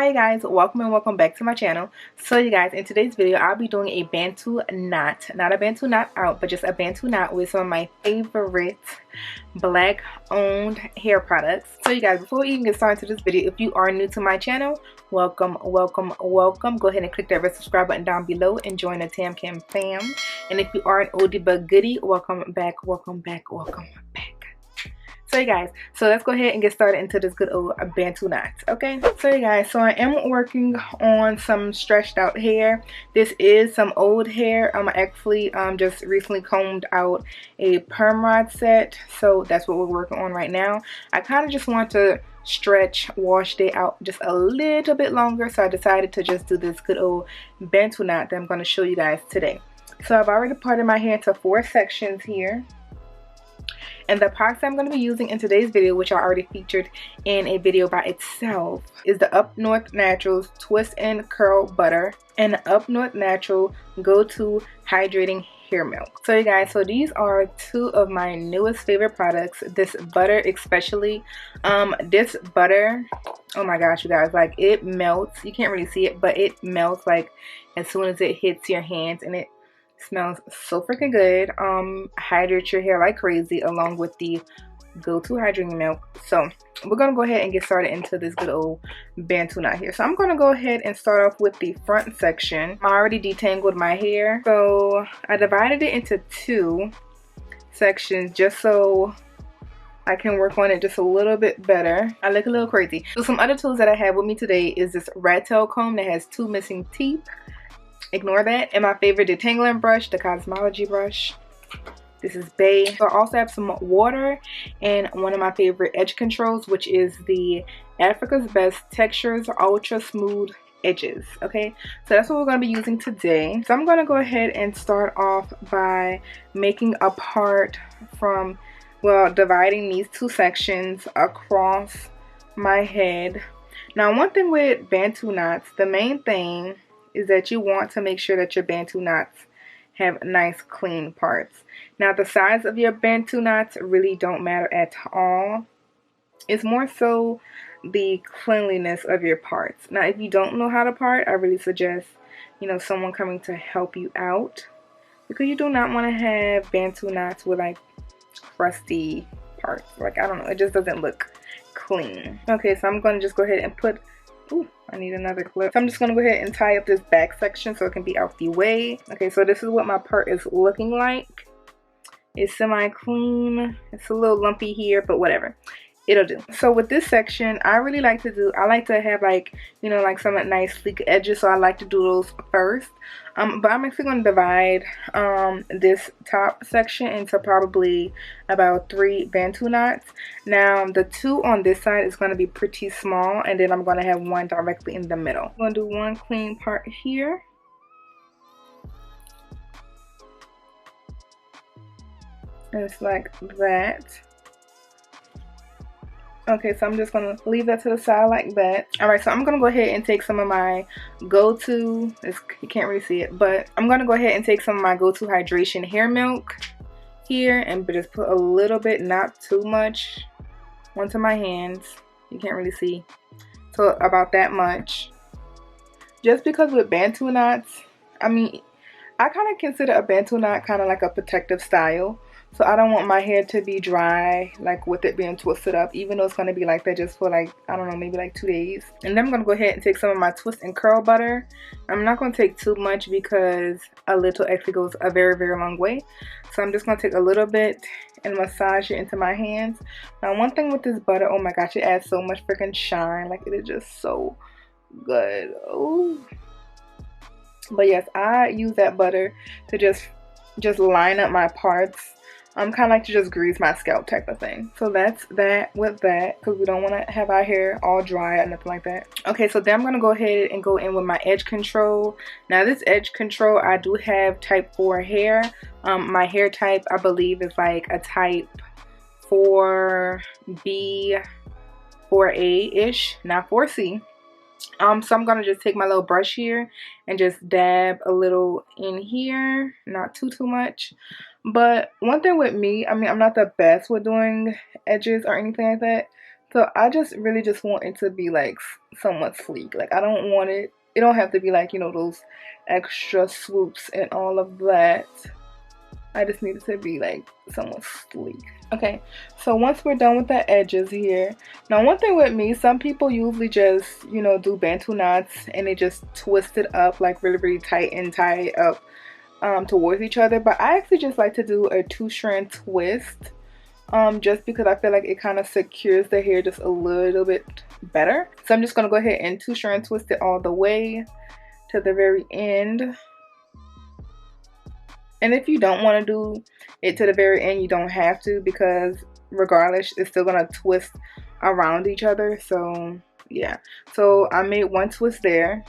Hi you guys, welcome and welcome back to my channel. So you guys, in today's video I'll be doing a Bantu knot, not a Bantu knot out, but just a Bantu knot with some of my favorite black owned hair products. So you guys, before we even get started to this video, if you are new to my channel, welcome. Go ahead and click that red subscribe button down below and join the Tam Kam fam. And if you are an oldie but goodie, welcome back. So you guys, so let's go ahead and get started into this good old Bantu knot, okay? So you guys, so I am working on some stretched out hair. This is some old hair. I'm actually just recently combed out a perm rod set, so that's what we're working on right now. I kind of just want to stretch wash day out just a little bit longer, so I decided to just do this good old Bantu knot that I'm going to show you guys today. So I've already parted my hair into 4 sections here. And the products I'm going to be using in today's video, which I already featured in a video by itself, is the Up North Naturals Twist and Curl Butter and the Up North Natural Go-To Hydrating Hair Milk. So you guys, so these are 2 of my newest favorite products. This butter especially. This butter, oh my gosh you guys, like it melts. You can't really see it, but it melts like as soon as it hits your hands, and it smells so freaking good. Hydrates your hair like crazy along with the Go-To hydrating milk. So we're gonna go ahead and get started into this good old Bantu knot here. So I'm gonna go ahead and start off with the front section. I already detangled my hair, so I divided it into 2 sections just so I can work on it just a little bit better. I look a little crazy. So some other tools that I have with me today is this rat tail comb that has 2 missing teeth. Ignore that. And my favorite detangling brush, the Cosmology brush. This is Bay. So I also have some water and one of my favorite edge controls, which is the Africa's Best Textures Ultra Smooth Edges. Okay, so that's what we're going to be using today. So I'm going to go ahead and start off by making a part from, well, dividing these 2 sections across my head. Now, one thing with Bantu knots, the main thing is that you want to make sure that your Bantu knots have nice clean parts. Now the size of your Bantu knots really don't matter at all. It's more so the cleanliness of your parts. Now if you don't know how to part, I really suggest, you know, someone coming to help you out, because you do not want to have Bantu knots with like crusty parts. Like, I don't know, it just doesn't look clean. Okay, so I'm going to just go ahead and put, ooh, I need another clip. So I'm just going to go ahead and tie up this back section so it can be out the way. Okay, so this is what my part is looking like. It's semi-clean. It's a little lumpy here, but whatever. It'll do. So with this section, I really like to do, I like to have like, you know, like some nice sleek edges. So I like to do those first. But I'm actually going to divide this top section into probably about 3 Bantu knots. Now the 2 on this side is going to be pretty small, and then I'm going to have 1 directly in the middle. I'm going to do 1 clean part here. It's like that. Okay, so I'm just going to leave that to the side like that. Alright, so I'm going to go ahead and take some of my go-to, you can't really see it, but I'm going to go ahead and take some of my go-to hydration hair milk here and just put a little bit, not too much, onto my hands. You can't really see. So about that much. Just because with Bantu knots, I mean, I kind of consider a Bantu knot kind of like a protective style. So I don't want my hair to be dry, like with it being twisted up, even though it's going to be like that just for like, I don't know, maybe like 2 days. And then I'm going to go ahead and take some of my twist and curl butter. I'm not going to take too much because a little actually goes a very, very long way. So I'm just going to take a little bit and massage it into my hands. Now one thing with this butter, oh my gosh, it adds so much freaking shine. Like, it is just so good. Ooh. But yes, I use that butter to just line up my parts. I'm kind of like to just grease my scalp type of thing. So that's that with that, because we don't want to have our hair all dry or nothing like that. Okay, so then I'm going to go ahead and go in with my edge control. Now this edge control, I do have type 4 hair. My hair type, I believe, is like a type 4B, 4A-ish, not 4C. So I'm gonna just take my little brush here and just dab a little in here, not too much. But one thing with me, I mean, I'm not the best with doing edges or anything like that, So I just really just want it to be like somewhat sleek. Like I don't want it, it don't have to be like, you know, those extra swoops and all of that. I just need it to be like somewhat sleek. Okay, so once we're done with the edges here, now one thing with me, some people usually just, you know, do Bantu knots and they just twist it up like really, really tight and tie it up towards each other. But I actually just like to do a 2-strand twist. Just because I feel like it kind of secures the hair just a little bit better. So I'm just going to go ahead and 2-strand twist it all the way to the very end. And if you don't want to do it to the very end, you don't have to, because regardless, it's still going to twist around each other. So yeah, so I made one twist there.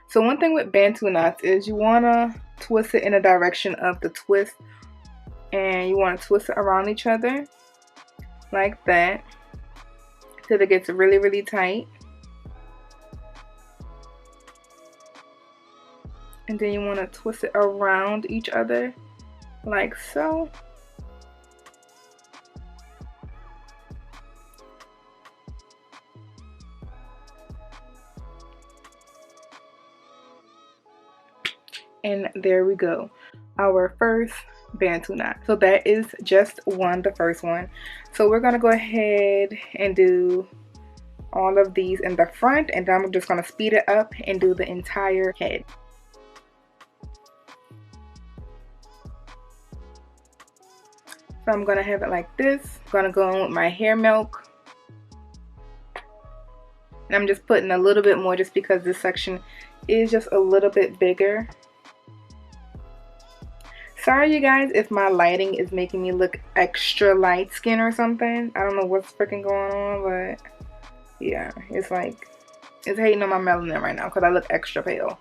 So one thing with Bantu knots is you want to twist it in the direction of the twist. And you want to twist it around each other like that till it gets really, really tight. And then you want to twist it around each other like so. And there we go, our first Bantu knot. So that is just the first one. So we're gonna go ahead and do all of these in the front, and then I'm just gonna speed it up and do the entire head. So I'm gonna have it like this. I'm gonna go in with my hair milk, and I'm just putting a little bit more just because this section is just a little bit bigger. Sorry you guys if my lighting is making me look extra light skin or something. I don't know what's freaking going on, but yeah, it's like, it's hating on my melanin right now because I look extra pale.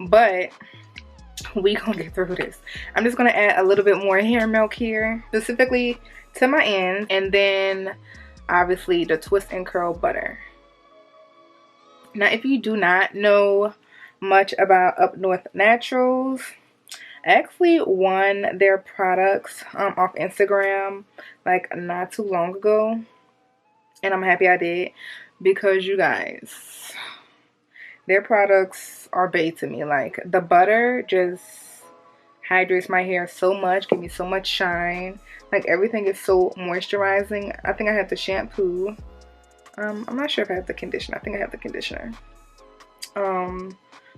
But we gonna get through this. I'm just gonna add a little bit more hair milk here, specifically to my ends, and then obviously the twist and curl butter. Now if you do not know much about Up North Naturals, I actually won their products off Instagram like not too long ago, and I'm happy I did, because you guys, their products are bae to me. Like the butter just hydrates my hair so much, give me so much shine. Like everything is so moisturizing. I think I have the shampoo. I'm not sure if I have the conditioner. I think I have the conditioner.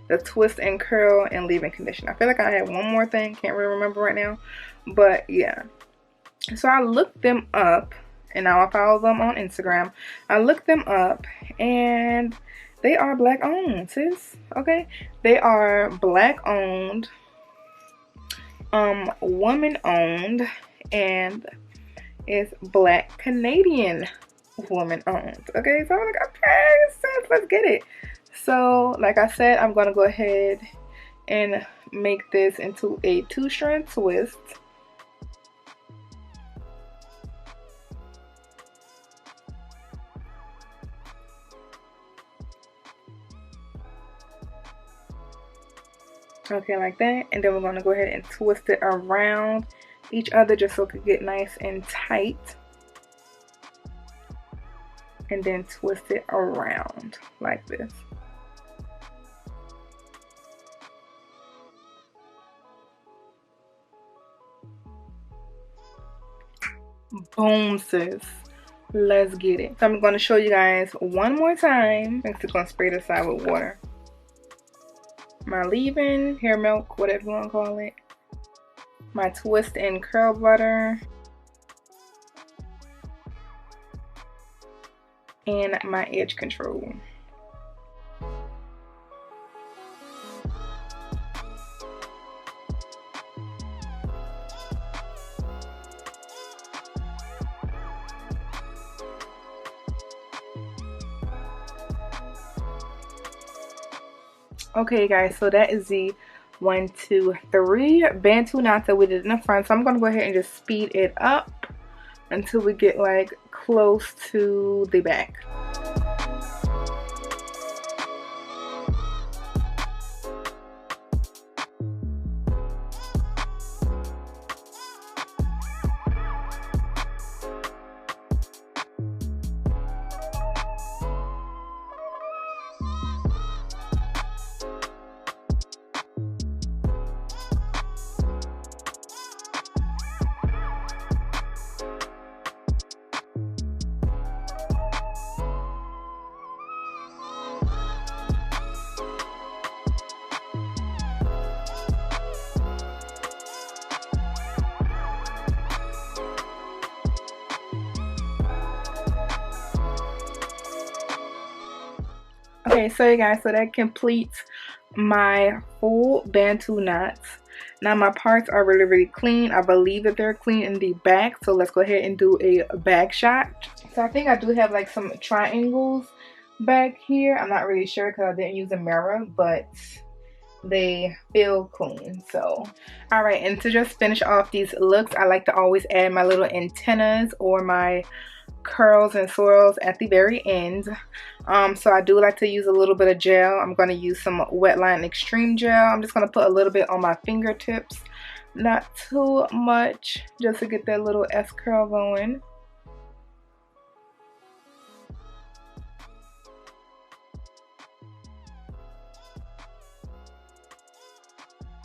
The twist and curl and leave-in conditioner. I feel like I have one more thing, can't really remember right now, but yeah. So I looked them up, and now I follow them on Instagram. I looked them up, and they are black owned, sis. Okay, they are black owned, woman owned, and it's black Canadian woman owned. Okay, so I'm like, okay, sis, let's get it. So like I said, I'm gonna go ahead and make this into a 2-strand twist. Okay, like that. And then we're gonna go ahead and twist it around each other just so it could get nice and tight. And then twist it around like this. Boom, sis. Let's get it. So I'm going to show you guys one more time. I'm just going to spray this side with water. My leave-in, hair milk, whatever you want to call it. My twist and curl butter. And my edge control. Okay guys, so that is the 1, 2, 3 Bantu knots that we did in the front. So I'm going to go ahead and just speed it up until we get like close to the back. Okay, so you guys, so that completes my full Bantu knots. Now my parts are really clean. I believe that they're clean in the back, so let's go ahead and do a back shot. So I think I do have like some triangles back here. I'm not really sure because I didn't use a mirror, but they feel clean. So all right, and to just finish off these looks, I like to always add my little antennas or my curls and swirls at the very end. So I do like to use a little bit of gel. I'm going to use some Wetline Extreme gel. I'm just going to put a little bit on my fingertips, not too much, just to get that little S curl going.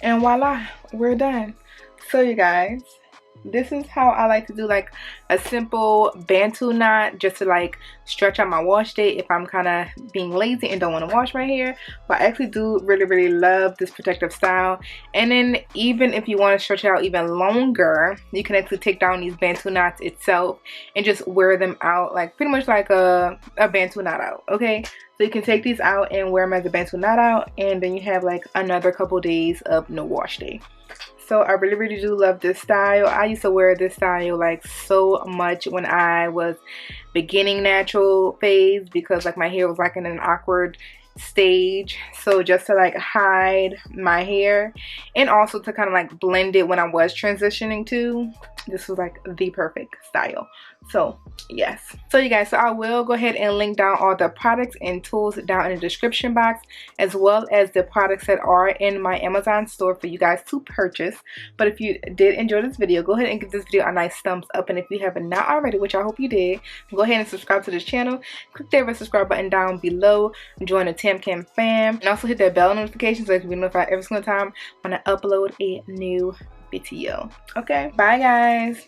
And voila, we're done. So you guys, this is how I like to do like a simple Bantu knot, just to like stretch out my wash day if I'm kind of being lazy and don't want to wash my hair. But I actually do really love this protective style. And then even if you want to stretch it out even longer, you can actually take down these Bantu knots itself and just wear them out, like pretty much like a Bantu knot out. Okay, so you can take these out and wear them as a Bantu knot out, and then you have like another couple days of no wash day. So I really do love this style. I used to wear this style like so much when I was beginning natural phase, because like my hair was like in an awkward stage. So just to like hide my hair and also to kind of like blend it when I was transitioning to, this was like the perfect style. So yes, so you guys, so I will go ahead and link down all the products and tools down in the description box, as well as the products that are in my Amazon store for you guys to purchase. But if you did enjoy this video, go ahead and give this video a nice thumbs up, and if you haven't not already, which I hope you did, go ahead and subscribe to this channel. Click the red subscribe button down below, join the TAM KAM fam, and also hit that bell notification so you can be notified every single time when I upload a new video. Okay, bye guys.